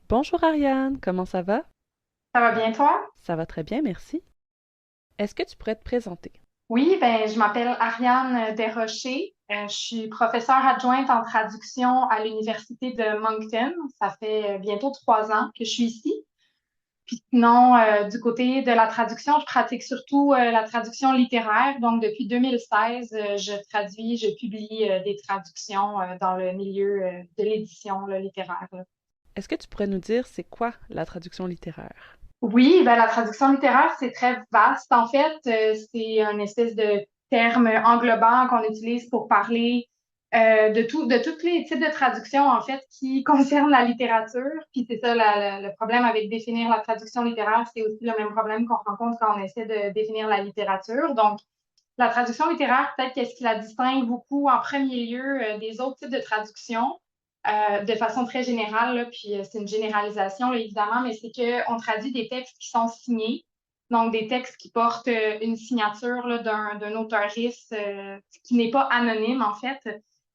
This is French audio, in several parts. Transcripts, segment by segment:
Bonjour Ariane, comment ça va? Ça va bien, toi? Ça va très bien, merci. Est-ce que tu pourrais te présenter? Oui, ben, je m'appelle Ariane Desrochers. Je suis professeure adjointe en traduction à l'Université de Moncton. Ça fait bientôt 3 ans que je suis ici. Puis sinon, du côté de la traduction, je pratique surtout la traduction littéraire. Donc, depuis 2016, je traduis, je publie des traductions dans le milieu de l'édition là, littéraire. Là. Est-ce que tu pourrais nous dire c'est quoi la traduction littéraire? Oui, ben, la traduction littéraire, c'est très vaste. En fait, c'est un espèce de terme englobant qu'on utilise pour parler de tous les types de traductions, en fait, qui concernent la littérature. Puis c'est ça, le problème avec définir la traduction littéraire, c'est aussi le même problème qu'on rencontre quand on essaie de définir la littérature. Donc, la traduction littéraire, peut-être qu'est-ce qui la distingue beaucoup en premier lieu des autres types de traductions, de façon très générale, là, puis c'est une généralisation, là, évidemment, mais c'est qu'on traduit des textes qui sont signés, donc des textes qui portent une signature là, d'un auteuriste qui n'est pas anonyme, en fait,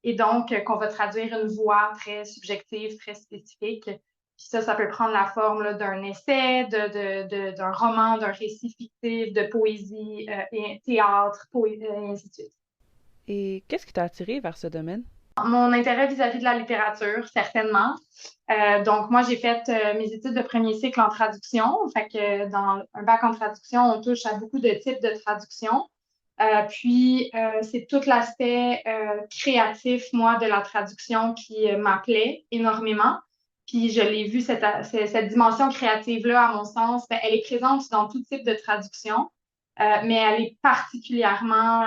et donc qu'on va traduire une voix très subjective, très spécifique. Puis ça peut prendre la forme là, d'un essai, d'un roman, d'un récit fictif, de poésie, et théâtre, et ainsi de suite. Et qu'est-ce qui t'a attiré vers ce domaine? Mon intérêt vis-à-vis de la littérature, certainement. Donc, moi, j'ai fait mes études de premier cycle en traduction. Fait que dans un bac en traduction, on touche à beaucoup de types de traduction. C'est tout l'aspect créatif, moi, de la traduction qui m'appelait énormément. Puis je l'ai vu, cette dimension créative-là, à mon sens, ben, elle est présente dans tout type de traduction, mais elle est particulièrement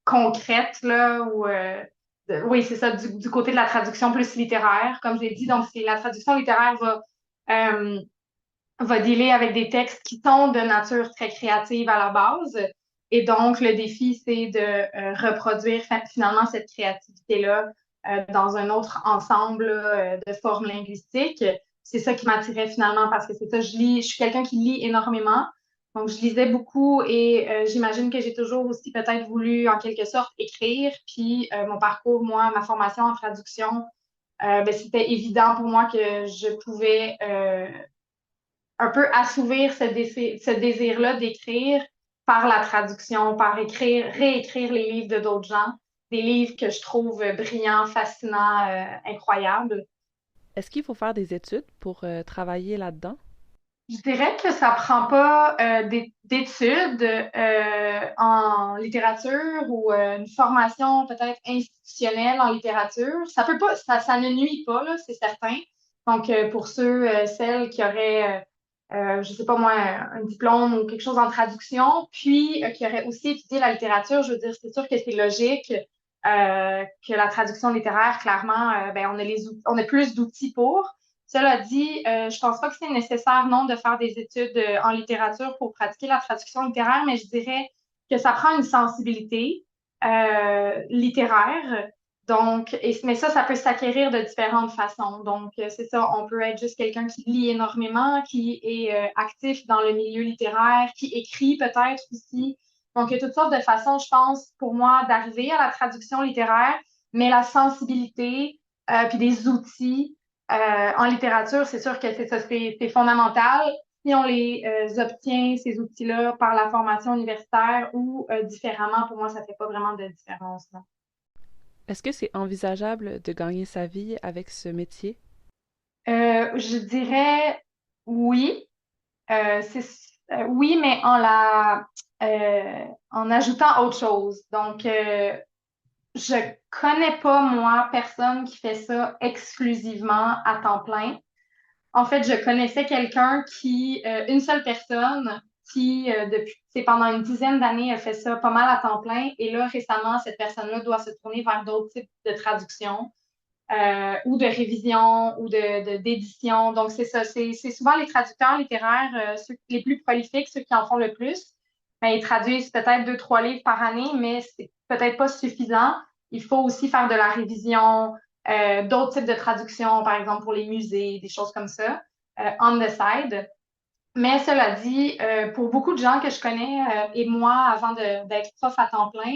concrète, là, oui, c'est ça, du côté de la traduction plus littéraire, comme je l'ai dit. Donc, la traduction littéraire euh, va dealer avec des textes qui sont de nature très créative à la base. Et donc, le défi, c'est de reproduire finalement cette créativité-là dans un autre ensemble de formes linguistiques. C'est ça qui m'attirait finalement parce que c'est ça, je suis quelqu'un qui lit énormément. Donc, je lisais beaucoup et j'imagine que j'ai toujours aussi peut-être voulu en quelque sorte écrire. Puis, mon parcours, moi, ma formation en traduction, ben, c'était évident pour moi que je pouvais un peu assouvir ce désir-là d'écrire par la traduction, par écrire, réécrire les livres de d'autres gens, des livres que je trouve brillants, fascinants, incroyables. Est-ce qu'il faut faire des études pour travailler là-dedans? Je dirais que ça prend pas d'études en littérature ou une formation peut-être institutionnelle en littérature. Ça peut pas, ça ne nuit pas, là, c'est certain. Donc, pour ceux, celles qui auraient, je sais pas moi, un diplôme ou quelque chose en traduction, puis qui auraient aussi étudié la littérature, je veux dire, c'est sûr que c'est logique que la traduction littéraire, clairement, ben, on a plus d'outils pour. Cela dit, je pense pas que c'est nécessaire, non, de faire des études en littérature pour pratiquer la traduction littéraire, mais je dirais que ça prend une sensibilité littéraire. Donc, mais ça peut s'acquérir de différentes façons. Donc, c'est ça, on peut être juste quelqu'un qui lit énormément, qui est actif dans le milieu littéraire, qui écrit peut-être aussi. Donc, il y a toutes sortes de façons, je pense, pour moi, d'arriver à la traduction littéraire, mais la sensibilité, puis des outils en littérature, c'est sûr que c'est ça, c'est fondamental. Si on les obtient, ces outils-là, par la formation universitaire ou différemment, pour moi, ça fait pas vraiment de différence. Non. Est-ce que c'est envisageable de gagner sa vie avec ce métier? Je dirais oui. Oui, mais en ajoutant autre chose. Donc, je connais pas, moi, personne qui fait ça exclusivement à temps plein. En fait, je connaissais quelqu'un une seule personne qui, depuis, c'est pendant une dizaine d'années, a fait ça pas mal à temps plein. Et là, récemment, cette personne-là doit se tourner vers d'autres types de traduction ou de révision ou d'édition. Donc, c'est ça. C'est souvent les traducteurs littéraires, ceux les plus prolifiques, ceux qui en font le plus. Ben, ils traduisent peut-être 2, 3 livres par année, mais c'est peut-être pas suffisant. Il faut aussi faire de la révision, d'autres types de traduction, par exemple pour les musées, des choses comme ça, on the side. Mais cela dit, pour beaucoup de gens que je connais, et moi, avant d'être prof à temps plein,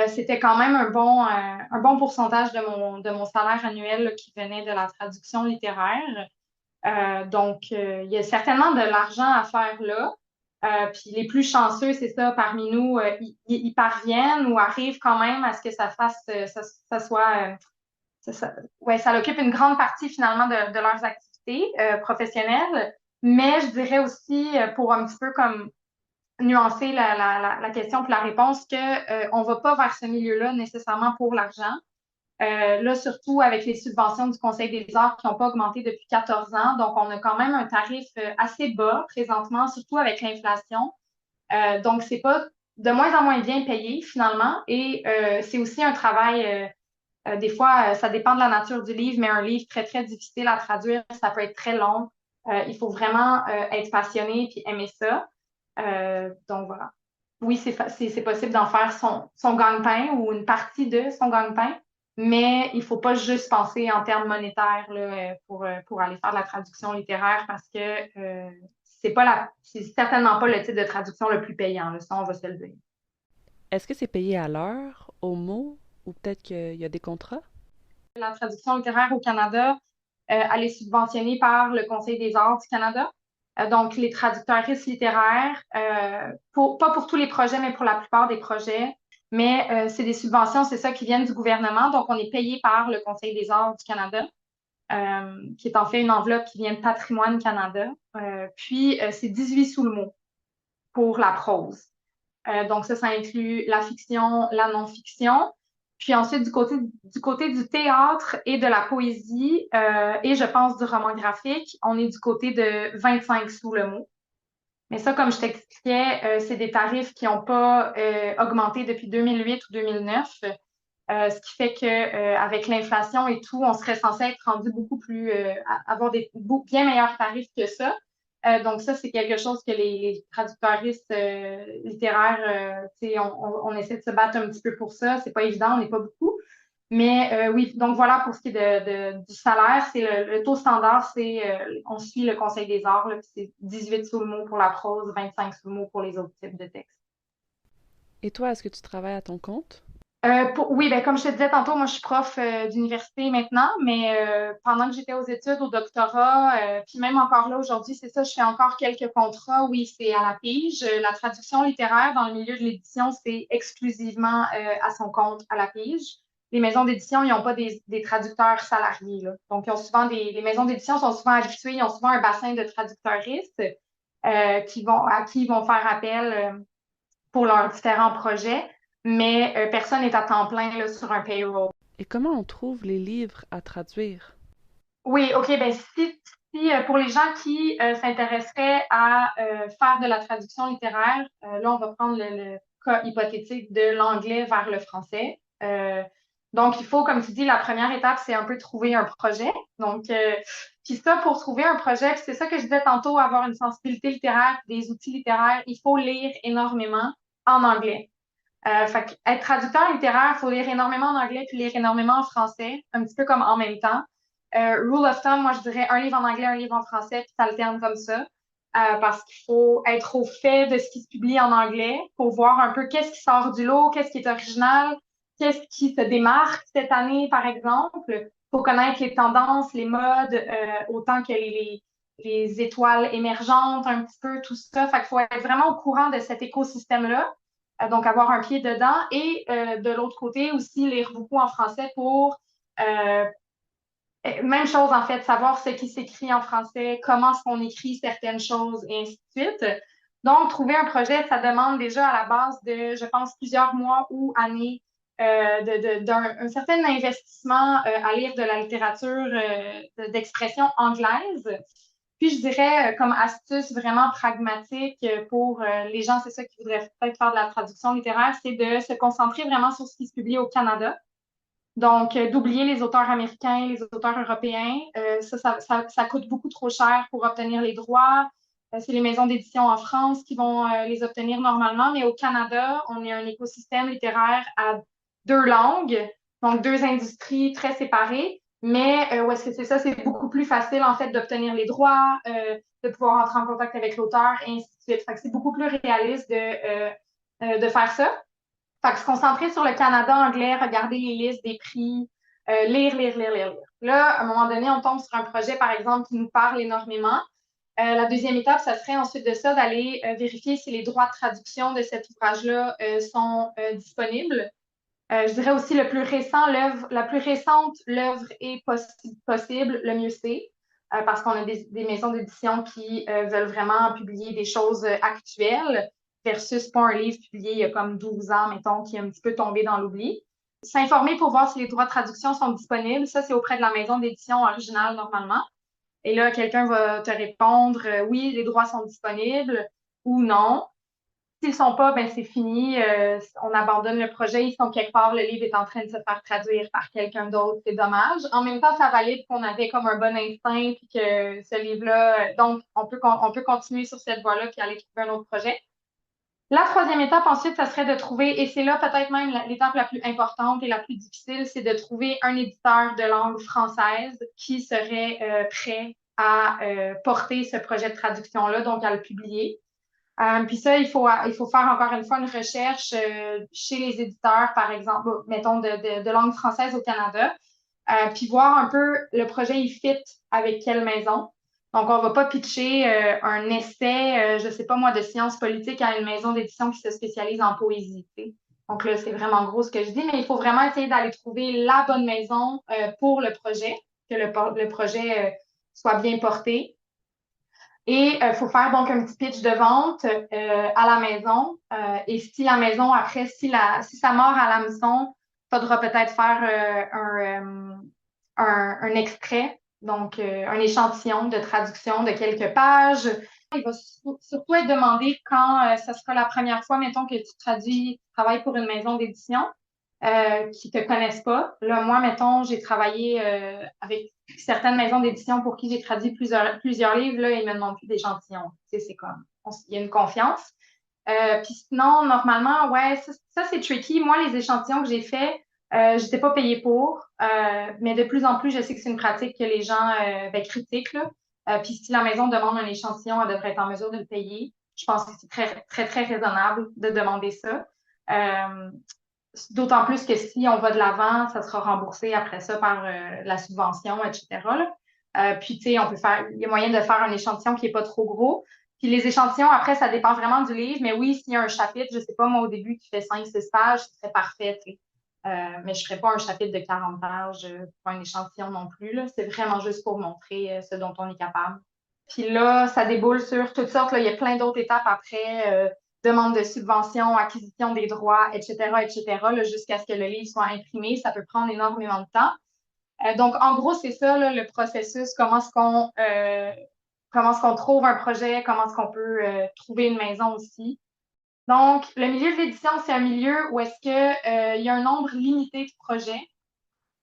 c'était quand même un bon pourcentage de mon salaire annuel là, qui venait de la traduction littéraire. Il y a certainement de l'argent à faire là. Puis les plus chanceux, c'est ça, parmi nous, ils parviennent ou arrivent quand même à ce que ça fasse, ça soit, ouais, ça occupe une grande partie finalement de leurs activités professionnelles. Mais je dirais aussi, pour un petit peu comme nuancer la question puis la réponse, que on va pas vers ce milieu-là nécessairement pour l'argent. Là, surtout avec les subventions du Conseil des arts qui n'ont pas augmenté depuis 14 ans. Donc, on a quand même un tarif assez bas présentement, surtout avec l'inflation. Donc, c'est pas de moins en moins bien payé finalement. Et c'est aussi un travail, des fois, ça dépend de la nature du livre, mais un livre très, très difficile à traduire, ça peut être très long. Il faut vraiment être passionné puis aimer ça. Donc, voilà. Oui, c'est possible d'en faire son gagne-pain ou une partie de son gagne-pain, mais il faut pas juste penser en termes monétaires là, pour aller faire de la traduction littéraire parce que c'est certainement pas le type de traduction le plus payant, là, ça, on va se le dire. Est-ce que c'est payé à l'heure, au mot, ou peut-être qu'il y a des contrats? La traduction littéraire au Canada, elle est subventionnée par le Conseil des arts du Canada. Donc, les traductrices littéraires, pas pour tous les projets, mais pour la plupart des projets. Mais c'est des subventions, c'est ça, qui viennent du gouvernement. Donc, on est payé par le Conseil des arts du Canada, qui est en fait une enveloppe qui vient de Patrimoine Canada. C'est 18 sous le mot pour la prose. Donc ça inclut la fiction, la non-fiction. Puis ensuite, du côté du théâtre et de la poésie, et je pense du roman graphique, on est du côté de 25 sous le mot. Mais ça, comme je t'expliquais, c'est des tarifs qui n'ont pas augmenté depuis 2008 ou 2009. Ce qui fait que avec l'inflation et tout, on serait censé être rendu beaucoup plus avoir des bien meilleurs tarifs que ça. Donc ça, c'est quelque chose que les traducteuristes littéraires, on essaie de se battre un petit peu pour ça. C'est pas évident, on n'est pas beaucoup. Mais oui, donc voilà pour ce qui est du salaire, c'est le taux standard, on suit le Conseil des arts, là, puis c'est 18 sous le mot pour la prose, 25 sous le mot pour les autres types de textes. Et toi, est-ce que tu travailles à ton compte? Oui, ben, comme je te disais tantôt, moi je suis prof d'université maintenant, mais pendant que j'étais aux études, au doctorat, puis même encore là aujourd'hui, c'est ça, je fais encore quelques contrats. Oui, c'est à la pige. La traduction littéraire dans le milieu de l'édition, c'est exclusivement à son compte à la pige. Les maisons d'édition, ils n'ont pas des traducteurs salariés, là. Donc, les maisons d'édition sont souvent habituées, ils ont souvent un bassin de traducteuristes à qui ils vont faire appel pour leurs différents projets, mais personne n'est à temps plein là, sur un payroll. Et comment on trouve les livres à traduire? Oui, OK, ben si pour les gens qui s'intéresseraient à faire de la traduction littéraire, là, on va prendre le cas hypothétique de l'anglais vers le français. Donc, il faut, comme tu dis, la première étape, c'est un peu trouver un projet. Donc, puis ça, pour trouver un projet, c'est ça que je disais tantôt, avoir une sensibilité littéraire, des outils littéraires, il faut lire énormément en anglais. Fait que être traducteur littéraire, il faut lire énormément en anglais puis lire énormément en français, un petit peu comme en même temps. Rule of thumb, moi, je dirais un livre en anglais, un livre en français, puis ça alterne comme ça. Parce qu'il faut être au fait de ce qui se publie en anglais pour voir un peu qu'est-ce qui sort du lot, qu'est-ce qui est original, qu'est-ce qui se démarque cette année, par exemple. Il faut connaître les tendances, les modes, autant que les étoiles émergentes, un petit peu, tout ça. Fait qu'il faut être vraiment au courant de cet écosystème-là. Donc, avoir un pied dedans. Et de l'autre côté, aussi, lire beaucoup en français pour euh, même chose, en fait, savoir ce qui s'écrit en français, comment est-ce qu'on écrit certaines choses, et ainsi de suite. Donc, trouver un projet, ça demande déjà à la base de, je pense, plusieurs mois ou années d'un un certain investissement à lire de la littérature d'expression anglaise. Puis, je dirais, comme astuce vraiment pragmatique pour les gens, c'est ça qui voudraient peut-être faire de la traduction littéraire, c'est de se concentrer vraiment sur ce qui se publie au Canada. Donc, d'oublier les auteurs américains, les auteurs européens, ça coûte beaucoup trop cher pour obtenir les droits. C'est les maisons d'édition en France qui vont les obtenir normalement, mais au Canada, on est un écosystème littéraire à deux langues, donc deux industries très séparées. Mais où est-ce que c'est ça? C'est beaucoup plus facile, en fait, d'obtenir les droits, de pouvoir entrer en contact avec l'auteur, et ainsi de suite. Fait que c'est beaucoup plus réaliste de faire ça. Fait que se concentrer sur le Canada anglais, regarder les listes des prix, lire, lire, lire, lire, lire. Là, à un moment donné, on tombe sur un projet, par exemple, qui nous parle énormément. La deuxième étape, ça serait ensuite de ça d'aller vérifier si les droits de traduction de cet ouvrage-là sont disponibles. Je dirais aussi le plus récent, l'œuvre, la plus récente, l'œuvre est possible, le mieux c'est, parce qu'on a des maisons d'édition qui veulent vraiment publier des choses actuelles versus pas un livre publié il y a comme 12 ans, mettons, qui est un petit peu tombé dans l'oubli. S'informer pour voir si les droits de traduction sont disponibles, ça c'est auprès de la maison d'édition originale normalement. Et là, quelqu'un va te répondre oui, les droits sont disponibles ou non. S'ils ne sont pas, ben c'est fini. On abandonne le projet. Ils sont quelque part, le livre est en train de se faire traduire par quelqu'un d'autre. C'est dommage. En même temps, ça valide qu'on avait comme un bon instinct puis que ce livre-là, donc on peut continuer sur cette voie-là puis aller trouver un autre projet. La troisième étape, ensuite, ça serait de trouver, et c'est là peut-être même l'étape la plus importante et la plus difficile, c'est de trouver un éditeur de langue française qui serait prêt à porter ce projet de traduction-là, donc à le publier. Puis ça, il faut faire encore une fois une recherche chez les éditeurs, par exemple, mettons, de langue française au Canada, puis voir un peu le projet, il fit avec quelle maison. Donc, on ne va pas pitcher un essai, je ne sais pas moi, de sciences politiques à une maison d'édition qui se spécialise en poésie. T'sais. Donc là, c'est vraiment gros ce que je dis, mais il faut vraiment essayer d'aller trouver la bonne maison pour le projet, que le projet soit bien porté. Et il faut faire donc un petit pitch de vente à la maison. Et si la maison, après, si ça mord à l'hameçon, il faudra peut-être faire un extrait, donc un échantillon de traduction de quelques pages. Il va surtout être demandé quand ça sera la première fois, mettons, que tu travailles pour une maison d'édition qui te connaissent pas. Là, moi, mettons, j'ai travaillé avec certaines maisons d'édition pour qui j'ai traduit plusieurs livres. Là, ils me demandent plus d'échantillons. Tu sais, c'est comme, il y a une confiance. Puis sinon, normalement, ouais, ça c'est tricky. Moi, les échantillons que j'ai faits, je n'étais pas payée pour, mais de plus en plus, je sais que c'est une pratique que les gens ben, critiquent. Là. Puis si la maison demande un échantillon, elle devrait être en mesure de le payer. Je pense que c'est très, très, très raisonnable de demander ça. D'autant plus que si on va de l'avant, ça sera remboursé après ça par la subvention, etc. Là. Puis, tu sais, il y a moyen de faire un échantillon qui n'est pas trop gros. Puis les échantillons, après, ça dépend vraiment du livre. Mais oui, s'il y a un chapitre, je sais pas, moi, au début, qui fait 5-6 pages, ce serait parfait, tu sais. Mais je ne ferais pas un chapitre de 40 pages pour un échantillon non plus. Là. C'est vraiment juste pour montrer ce dont on est capable. Puis là, ça déboule sur toutes sortes. Là. Il y a plein d'autres étapes après. Demande de subvention, acquisition des droits, etc., etc., là, jusqu'à ce que le livre soit imprimé. Ça peut prendre énormément de temps. Donc, en gros, c'est ça, là, le processus. Comment est-ce qu'on trouve un projet? Comment est-ce qu'on peut trouver une maison aussi? Donc, le milieu de l'édition, c'est un milieu où est-ce que, il y a un nombre limité de projets.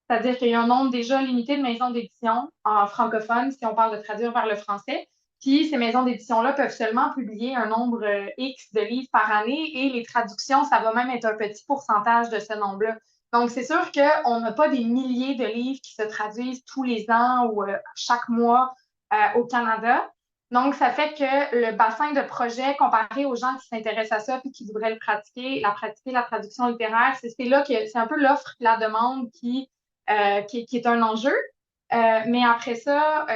C'est-à-dire qu'il y a un nombre déjà limité de maisons d'édition en francophone, si on parle de traduire vers le français. Puis ces maisons d'édition-là peuvent seulement publier un nombre X de livres par année et les traductions, ça va même être un petit pourcentage de ce nombre-là. Donc, c'est sûr qu'on n'a pas des milliers de livres qui se traduisent tous les ans ou chaque mois au Canada. Donc, ça fait que le bassin de projets, comparé aux gens qui s'intéressent à ça et qui voudraient le pratiquer, la traduction littéraire, c'est là que c'est un peu l'offre et la demande qui est un enjeu. Mais après ça,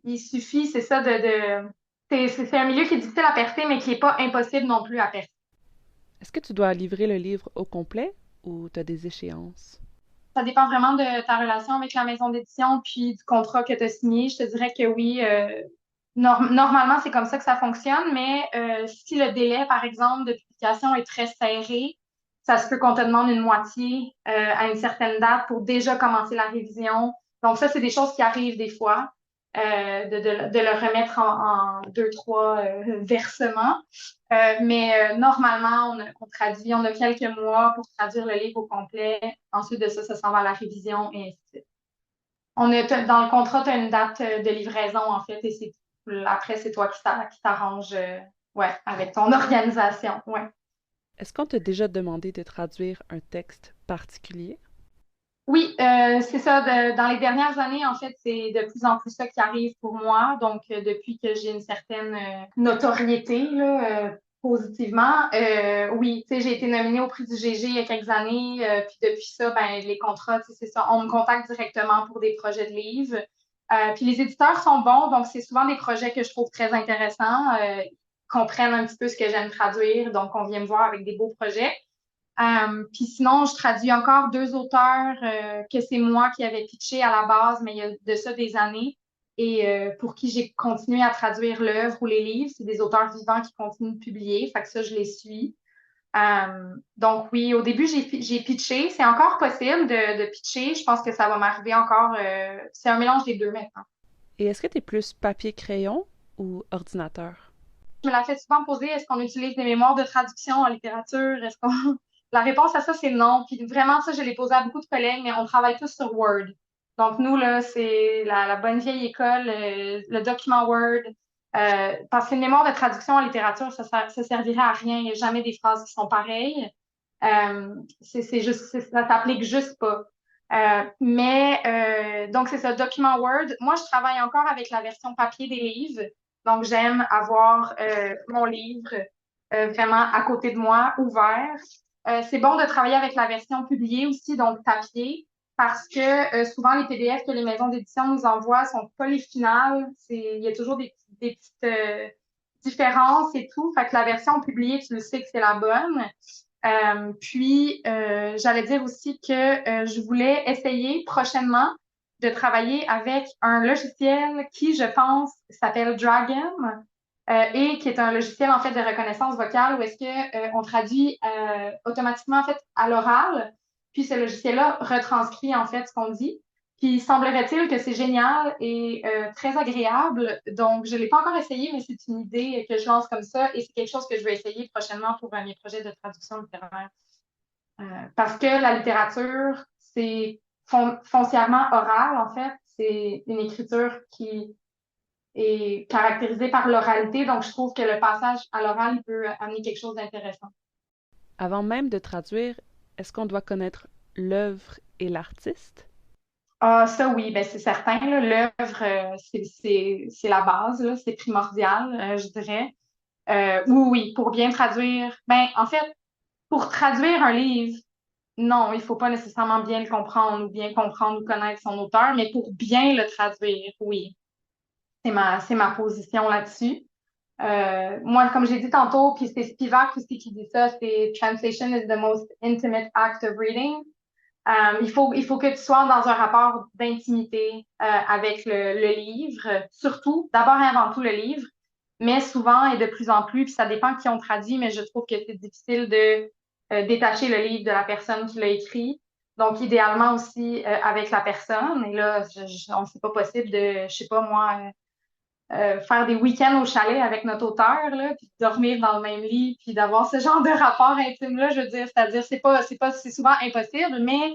il suffit, c'est ça, c'est un milieu qui est difficile à percer, mais qui n'est pas impossible non plus à percer. Est-ce que tu dois livrer le livre au complet ou tu as des échéances? Ça dépend vraiment de ta relation avec la maison d'édition puis du contrat que tu as signé. Je te dirais que oui, normalement, c'est comme ça que ça fonctionne, mais si le délai, par exemple, de publication est très serré, ça se peut qu'on te demande une moitié à une certaine date pour déjà commencer la révision. Donc, ça, c'est des choses qui arrivent des fois, de le remettre en deux, trois versements. Mais normalement, on traduit, on a quelques mois pour traduire le livre au complet. Ensuite de ça, ça s'en va à la révision et ainsi de suite. Dans le contrat, tu as une date de livraison, en fait, et après, c'est toi qui t'arranges ouais, avec ton organisation. Ouais. Est-ce qu'on t'a déjà demandé de traduire un texte particulier? Oui, c'est ça. Dans les dernières années, en fait, c'est de plus en plus ça qui arrive pour moi. Donc, depuis que j'ai une certaine notoriété, là, Positivement, oui, tu sais, j'ai été nominée au prix du GG il y a quelques années, puis depuis ça, ben les contrats, tu sais, c'est ça, on me contacte directement pour des projets de livres. Puis les éditeurs sont bons, donc c'est souvent des projets que je trouve très intéressants, ils comprennent un petit peu ce que j'aime traduire, donc on vient me voir avec des beaux projets. Puis sinon, je traduis encore deux auteurs que c'est moi qui avais pitché à la base, mais il y a de ça des années, et pour qui j'ai continué à traduire l'œuvre ou les livres. C'est des auteurs vivants qui continuent de publier, fait que ça, je les suis. Donc oui, au début, j'ai pitché. C'est encore possible de pitcher. Je pense que ça va m'arriver encore. C'est un mélange des deux maintenant. Et est-ce que tu es plus papier-crayon ou ordinateur? Je me la fais souvent poser, est-ce qu'on utilise des mémoires de traduction en littérature? Est-ce qu'on... La réponse à ça, c'est non. Puis vraiment, ça, je l'ai posé à beaucoup de collègues, mais on travaille tous sur Word. Donc, nous, là, c'est la bonne vieille école, le document Word. Parce qu'une mémoire de traduction en littérature, ça servirait à rien. Il n'y a jamais des phrases qui sont pareilles. C'est juste, ça s'applique juste pas. Donc, c'est ça, document Word. Moi, je travaille encore avec la version papier des livres. Donc, j'aime avoir mon livre vraiment à côté de moi, ouvert. C'est bon de travailler avec la version publiée aussi, donc papier, parce que souvent les PDF que les maisons d'édition nous envoient sont pas les finales. Il y a toujours des petites différences et tout. Fait que la version publiée, tu le sais que c'est la bonne. J'allais dire aussi que je voulais essayer prochainement de travailler avec un logiciel qui, je pense, s'appelle Dragon et qui est un logiciel en fait de reconnaissance vocale où est-ce que on traduit automatiquement en fait à l'oral, puis ce logiciel-là retranscrit en fait ce qu'on dit. Puis semblerait-il que c'est génial et très agréable. Donc, je ne l'ai pas encore essayé, mais c'est une idée que je lance comme ça et c'est quelque chose que je vais essayer prochainement pour mes projets de traduction littéraire. Parce que la littérature, c'est foncièrement oral, en fait. C'est une écriture qui est caractérisée par l'oralité. Donc, je trouve que le passage à l'oral il peut amener quelque chose d'intéressant. Avant même de traduire, est-ce qu'on doit connaître l'œuvre et l'artiste? Ah, ça oui, ben c'est certain, là. L'œuvre, c'est la base, là, c'est primordial, je dirais. Oui, oui, pour bien traduire. Ben, en fait, pour traduire un livre, non, il faut pas nécessairement bien le comprendre ou bien comprendre ou connaître son auteur, mais pour bien le traduire, oui. C'est ma position là-dessus. Moi, comme j'ai dit tantôt, puis c'est Spivak aussi qui dit ça, c'est Translation is the most intimate act of reading. Il faut que tu sois dans un rapport d'intimité avec le livre, surtout, d'abord et avant tout le livre, mais souvent et de plus en plus, puis ça dépend qui on traduit, mais je trouve que c'est difficile de détacher le livre de la personne qui l'a écrit. Donc, idéalement aussi avec la personne. Et là, c'est pas possible de, je sais pas moi, faire des week-ends au chalet avec notre auteur, là, puis dormir dans le même lit, puis d'avoir ce genre de rapport intime-là, je veux dire, c'est-à-dire, c'est souvent impossible, mais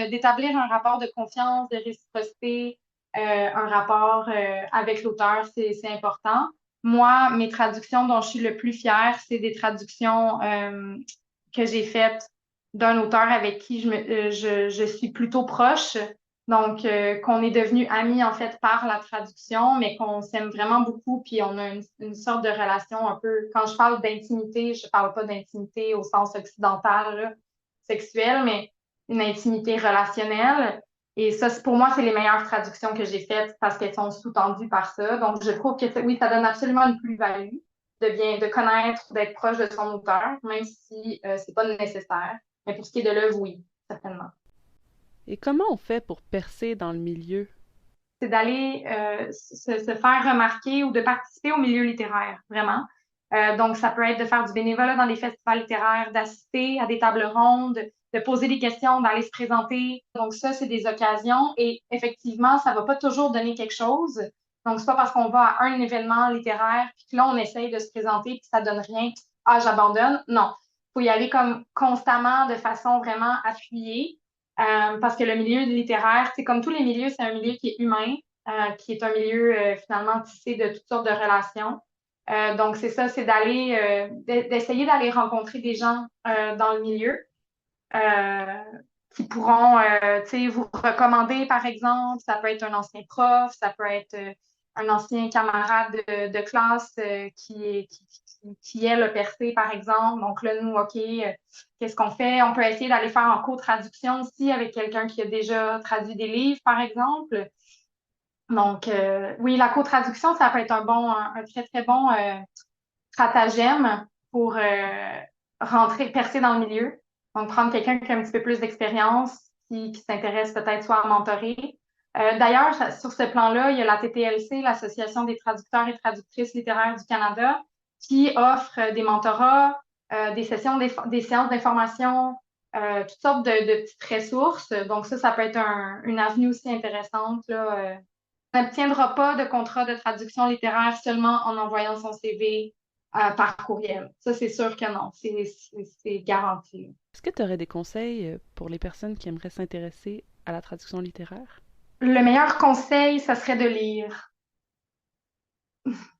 d'établir un rapport de confiance, de réciprocité, un rapport avec l'auteur, c'est important. Moi, mes traductions dont je suis le plus fière, c'est des traductions que j'ai faites d'un auteur avec qui je suis plutôt proche. Donc, qu'on est devenus amis en fait par la traduction, mais qu'on s'aime vraiment beaucoup, puis on a une sorte de relation un peu. Quand je parle d'intimité, je parle pas d'intimité au sens occidental, là, sexuel, mais une intimité relationnelle. Et ça, pour moi, c'est les meilleures traductions que j'ai faites parce qu'elles sont sous-tendues par ça. Donc, je trouve que oui, ça donne absolument une plus-value de connaître, d'être proche de son auteur, même si c'est pas nécessaire. Mais pour ce qui est de l'œuvre, oui, certainement. Et comment on fait pour percer dans le milieu? C'est d'aller se faire remarquer ou de participer au milieu littéraire, vraiment. Donc, ça peut être de faire du bénévolat dans des festivals littéraires, d'assister à des tables rondes, de poser des questions, d'aller se présenter. Donc, ça, c'est des occasions et effectivement, ça va pas toujours donner quelque chose. Donc, c'est pas parce qu'on va à un événement littéraire puis que là, on essaye de se présenter puis ça donne rien. Ah, j'abandonne. Non. Il faut y aller comme constamment de façon vraiment appuyée. Parce que le milieu littéraire, c'est comme tous les milieux, c'est un milieu qui est humain, qui est un milieu finalement tissé de toutes sortes de relations. Donc, c'est ça, c'est d'essayer d'aller rencontrer des gens dans le milieu euh, qui pourront, tu sais, vous recommander, par exemple. Ça peut être un ancien prof, ça peut être un ancien camarade de classe qui elle a percé, par exemple. Donc là, nous, OK, qu'est-ce qu'on fait? On peut essayer d'aller faire en co-traduction aussi avec quelqu'un qui a déjà traduit des livres, par exemple. Donc, oui, la co-traduction, ça peut être un très, très bon stratagème pour percer dans le milieu. Donc, prendre quelqu'un qui a un petit peu plus d'expérience, qui s'intéresse peut-être soit à mentorer. D'ailleurs, sur ce plan-là, il y a la TTLC, l'Association des traducteurs et traductrices littéraires du Canada, qui offre des mentorats, des séances d'information, toutes sortes de petites ressources. Donc, ça peut être une avenue aussi intéressante, là. On n'obtiendra pas de contrat de traduction littéraire seulement en envoyant son CV par courriel. Ça, c'est sûr que non. C'est garanti. Est-ce que tu aurais des conseils pour les personnes qui aimeraient s'intéresser à la traduction littéraire? Le meilleur conseil, ça serait de lire.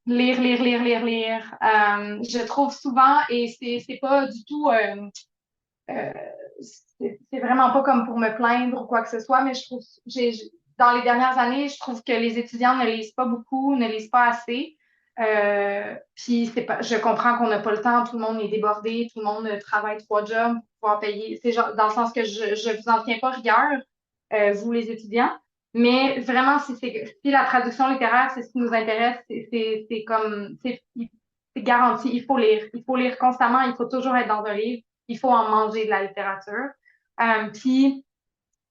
Lire, lire, lire, lire, lire. Je trouve souvent, et c'est pas du tout, euh, c'est vraiment pas comme pour me plaindre ou quoi que ce soit, mais je trouve, dans les dernières années, je trouve que les étudiants ne lisent pas beaucoup, ne lisent pas assez. Puis je comprends qu'on n'a pas le temps, tout le monde est débordé, tout le monde travaille 3 jobs pour pouvoir payer. C'est genre, dans le sens que je vous en tiens pas rigueur, vous les étudiants. Mais vraiment, si la traduction littéraire, c'est ce qui nous intéresse, c'est comme, c'est garanti. Il faut lire. Il faut lire constamment. Il faut toujours être dans un livre. Il faut en manger de la littérature. Puis,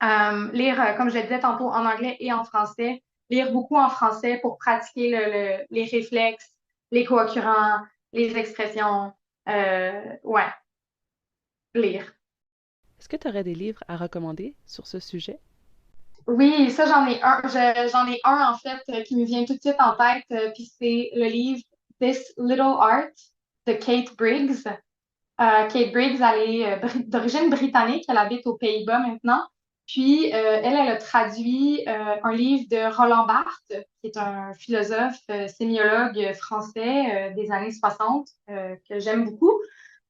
lire, comme je le disais tantôt, en anglais et en français. Lire beaucoup en français pour pratiquer les réflexes, les co-occurrents, les expressions. Ouais, lire. Est-ce que tu aurais des livres à recommander sur ce sujet? Oui, ça, j'en ai un. J'en ai un, en fait, qui me vient tout de suite en tête, puis c'est le livre This Little Art de Kate Briggs. Kate Briggs, elle est d'origine britannique, elle habite aux Pays-Bas maintenant. Puis, elle a traduit un livre de Roland Barthes, qui est un philosophe, sémiologue français des années 60, que j'aime beaucoup.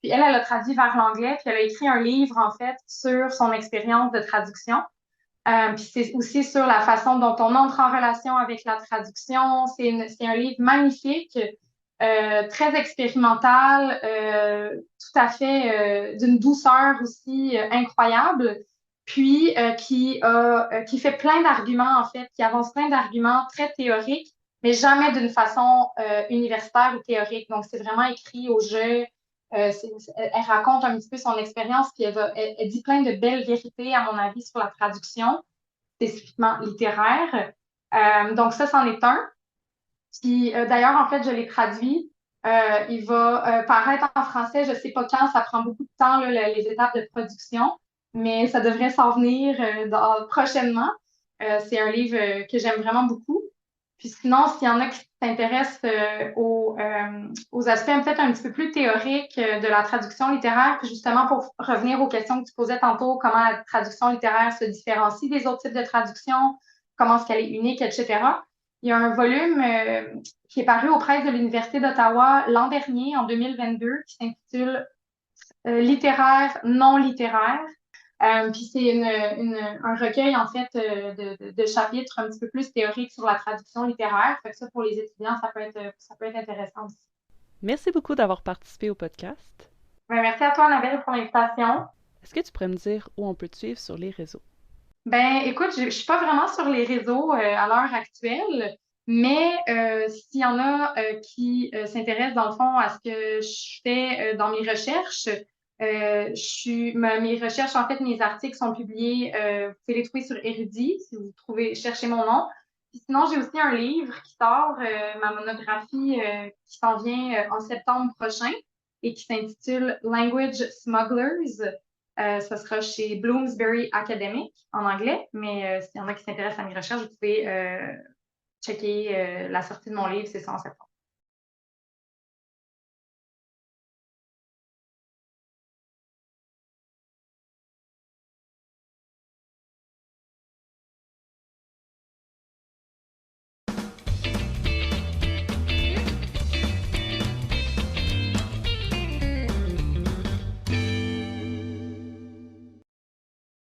Puis, elle a traduit vers l'anglais, puis elle a écrit un livre, en fait, sur son expérience de traduction. Puis c'est aussi sur la façon dont on entre en relation avec la traduction. C'est un livre magnifique, très expérimental, tout à fait d'une douceur aussi incroyable, puis qui fait plein d'arguments, en fait, qui avance plein d'arguments très théoriques, mais jamais d'une façon universitaire ou théorique. Donc, c'est vraiment écrit au jeu. Elle raconte un petit peu son expérience, puis elle dit plein de belles vérités, à mon avis, sur la traduction, spécifiquement littéraire. Donc, ça, c'en est un. Puis, d'ailleurs, en fait, je l'ai traduit. Il va paraître en français, je ne sais pas quand, ça prend beaucoup de temps, là, les étapes de production, mais ça devrait s'en venir prochainement. C'est un livre que j'aime vraiment beaucoup. Puis sinon, s'il y en a qui s'intéressent aux aspects peut-être un petit peu plus théoriques de la traduction littéraire, puis justement pour revenir aux questions que tu posais tantôt, comment la traduction littéraire se différencie des autres types de traduction, comment est-ce qu'elle est unique, etc. Il y a un volume qui est paru aux presses de l'Université d'Ottawa l'an dernier, en 2022, qui s'intitule Littéraire, non littéraire. Puis c'est un recueil, en fait, de chapitres un petit peu plus théoriques sur la traduction littéraire. Fait que ça, pour les étudiants, ça peut être intéressant aussi. Merci beaucoup d'avoir participé au podcast. Ben, merci à toi, Annabelle, pour l'invitation. Est-ce que tu pourrais me dire où on peut te suivre sur les réseaux? Ben, écoute, je suis pas vraiment sur les réseaux à l'heure actuelle, mais s'il y en a qui s'intéressent dans le fond à ce que je fais dans mes recherches, mes recherches, en fait, mes articles sont publiés, vous pouvez les trouver sur Érudit si vous trouvez, cherchez mon nom. Puis sinon, j'ai aussi un livre qui sort, ma monographie qui s'en vient en septembre prochain et qui s'intitule Language Smugglers. Ça sera chez Bloomsbury Academic en anglais, mais s'il y en a qui s'intéressent à mes recherches, vous pouvez checker la sortie de mon livre, c'est ça en septembre.